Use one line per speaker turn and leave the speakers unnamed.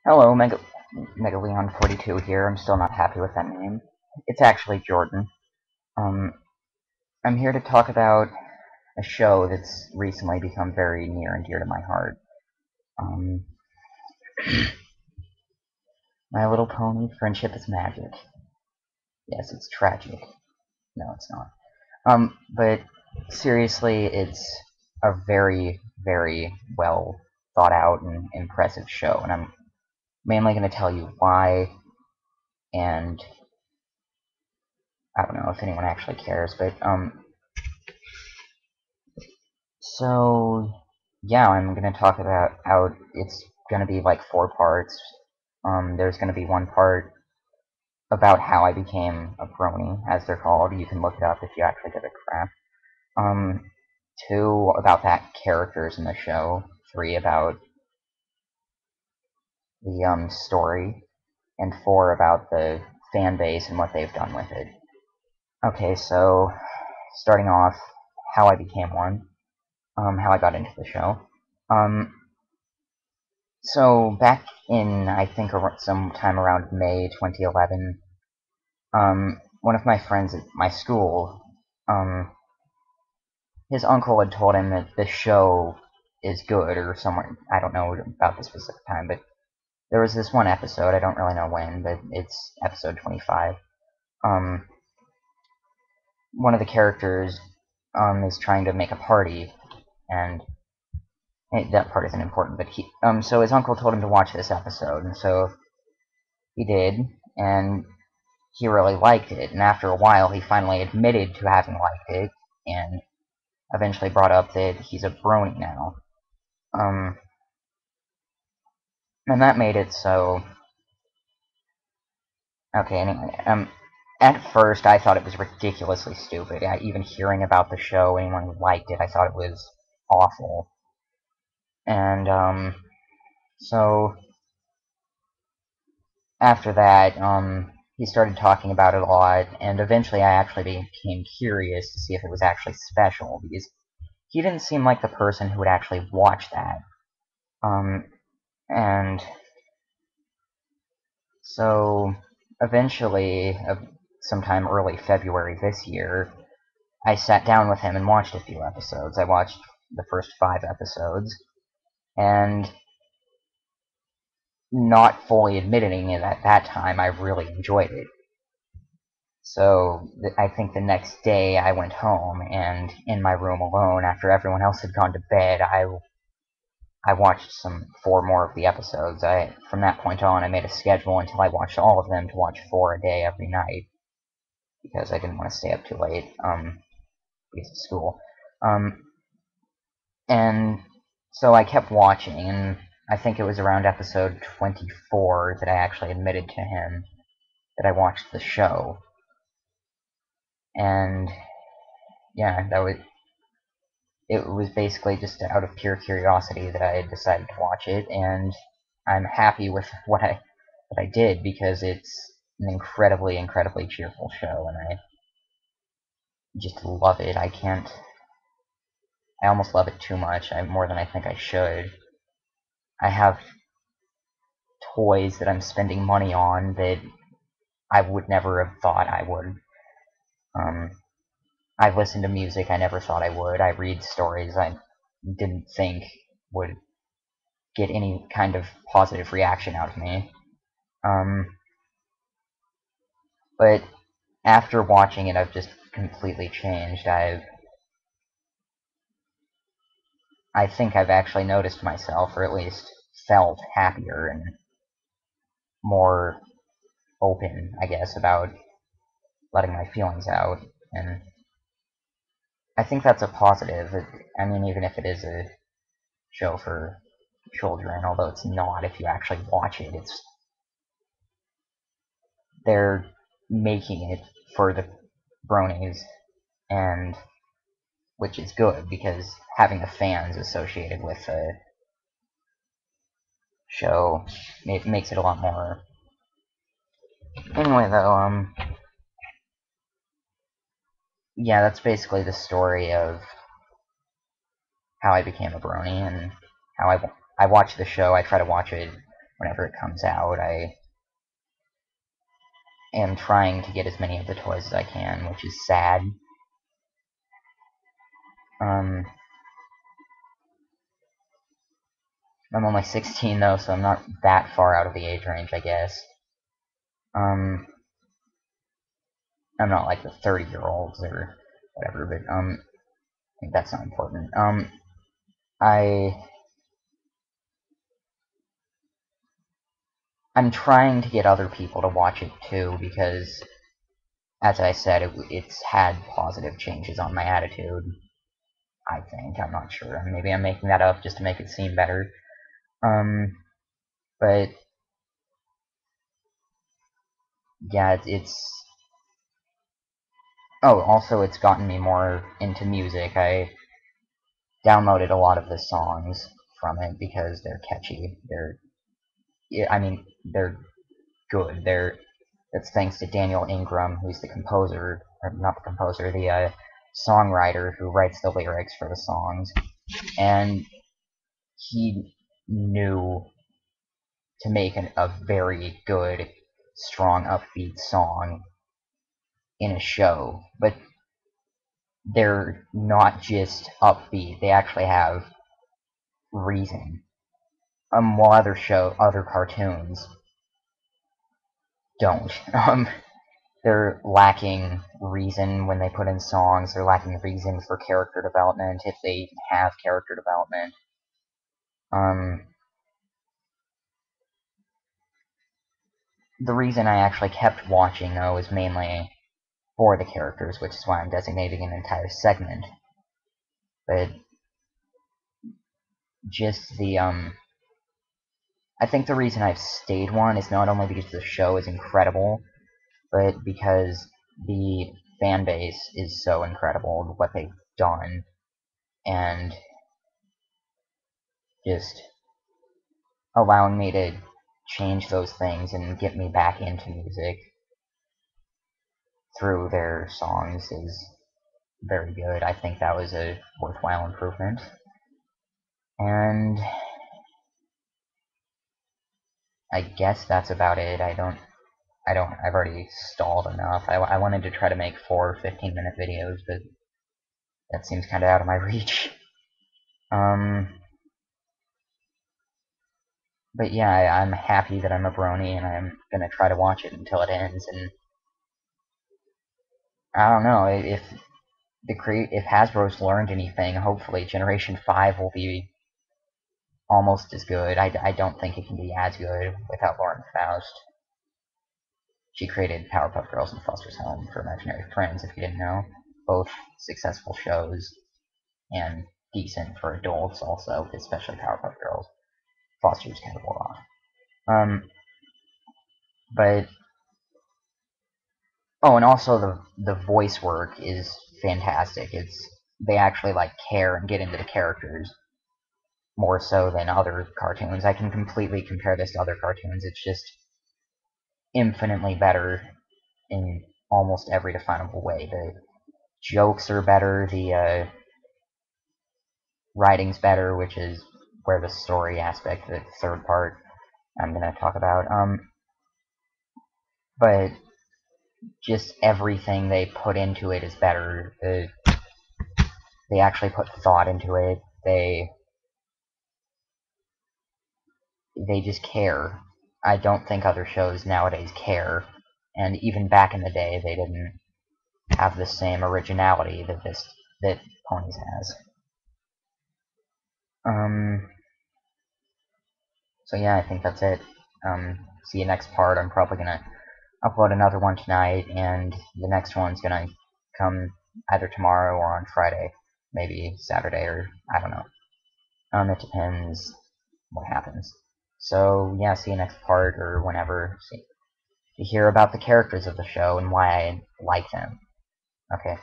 Hello, MegaLeon42 here. I'm still not happy with that name. It's actually Jordan. Um, I'm here to talk about a show that's recently become very near and dear to my heart. Um, My Little Pony: Friendship is Magic. Yes, it's tragic. No, it's not. But seriously, it's a very, very well thought out and impressive show, and I'm mainly going to tell you why, and I don't know if anyone actually cares, but So, yeah, I'm gonna talk about how it's gonna be like four parts. There's gonna be one part about how I became a brony, as they're called. You can look it up if you actually give a crap. Um, two about that characters in the show. Three about the story, and four about the fan base and what they've done with it. Okay, so starting off, how I became one. How I got into the show. Um, So back in, I think, sometime around May 2011, one of my friends at my school, um, his uncle had told him that the show is good, or somewhere, I don't know about the specific time, but there was this one episode, I don't really know when, but it's episode 25. Um, One of the characters, is trying to make a party, and that part isn't important, but so his uncle told him to watch this episode, and so he did, and he really liked it, and after a while he finally admitted to having liked it, and eventually brought up that he's a brony now. Um, and that made it so... Okay, anyway, at first I thought it was ridiculously stupid. Even hearing about the show, anyone who liked it, I thought it was awful. And, so after that, he started talking about it a lot, and eventually I actually became curious to see if it was actually special, because he didn't seem like the person who would actually watch that. And so eventually, sometime early February this year, I sat down with him and watched a few episodes. I watched the first 5 episodes, and not fully admitting it at that time, I really enjoyed it. So I think the next day I went home, and in my room alone, after everyone else had gone to bed, I watched 4 more of the episodes. From that point on, I made a schedule until I watched all of them to watch 4 a day every night, because I didn't want to stay up too late, because of school. And so I kept watching, and I think it was around episode 24 that I actually admitted to him that I watched the show. And yeah, it was basically just out of pure curiosity that I decided to watch it, and I'm happy with what I did, because it's an incredibly, incredibly cheerful show, and I just love it. I almost love it too much, more than I think I should. I have toys that I'm spending money on that I would never have thought I would. Um, I've listened to music I never thought I would. I read stories I didn't think would get any kind of positive reaction out of me. Um, but after watching it, I've just completely changed. I think I've actually noticed myself, or at least felt happier and more open, I guess, about letting my feelings out, and I think that's a positive. I mean, even if it is a show for children, although it's not if you actually watch it, they're making it for the bronies, and which is good, because having the fans associated with the show makes it a lot more. Anyway, though, yeah, that's basically the story of how I became a brony, and how I watch the show. I try to watch it whenever it comes out. I am trying to get as many of the toys as I can, which is sad. I'm only 16 though, so I'm not that far out of the age range, I guess. I'm not like the 30-year-olds or whatever, but I think that's not important. I'm trying to get other people to watch it too, because, as I said, it's had positive changes on my attitude. I think. I'm not sure. Maybe I'm making that up just to make it seem better. But yeah, it's. Oh, also, it's gotten me more into music. I downloaded a lot of the songs from it because they're catchy. They're good. That's thanks to Daniel Ingram, who's the composer, or not the composer, the songwriter who writes the lyrics for the songs, and he knew to make a very good, strong, upbeat song in a show, but they're not just upbeat; they actually have reason. While other cartoons don't. They're lacking reason when they put in songs. They're lacking reason for character development, if they have character development. The reason I actually kept watching, though, is mainly for the characters, which is why I'm designating an entire segment. But just I think the reason I've stayed one is not only because the show is incredible, but because the fan base is so incredible, what they've done, and just allowing me to change those things and get me back into music through their songs is very good. I think that was a worthwhile improvement. And I guess that's about it. I've already stalled enough. I wanted to try to make 4 15-minute videos, but that seems kind of out of my reach. But yeah, I'm happy that I'm a brony, and I'm gonna try to watch it until it ends, and I don't know, if Hasbro's learned anything, hopefully Generation 5 will be almost as good. I don't think it can be as good without Lauren Faust. She created Powerpuff Girls and Foster's Home for Imaginary Friends, if you didn't know. Both successful shows, and decent for adults also, especially Powerpuff Girls. Foster's kind of wore off. But oh, and also the voice work is fantastic. They actually like care and get into the characters more so than other cartoons. I can completely compare this to other cartoons. It's just infinitely better in almost every definable way. The jokes are better, the writing's better, which is where the story aspect, the third part, I'm gonna talk about. But just everything they put into it is better. They actually put thought into it. They just care. I don't think other shows nowadays care, and even back in the day, they didn't have the same originality that Ponies has. So yeah, I think that's it. See you next part. I'm probably gonna upload another one tonight, and the next one's gonna come either tomorrow or on Friday, maybe Saturday, or I don't know. It depends what happens. So yeah, see you next part or whenever. To hear about the characters of the show and why I like them. Okay.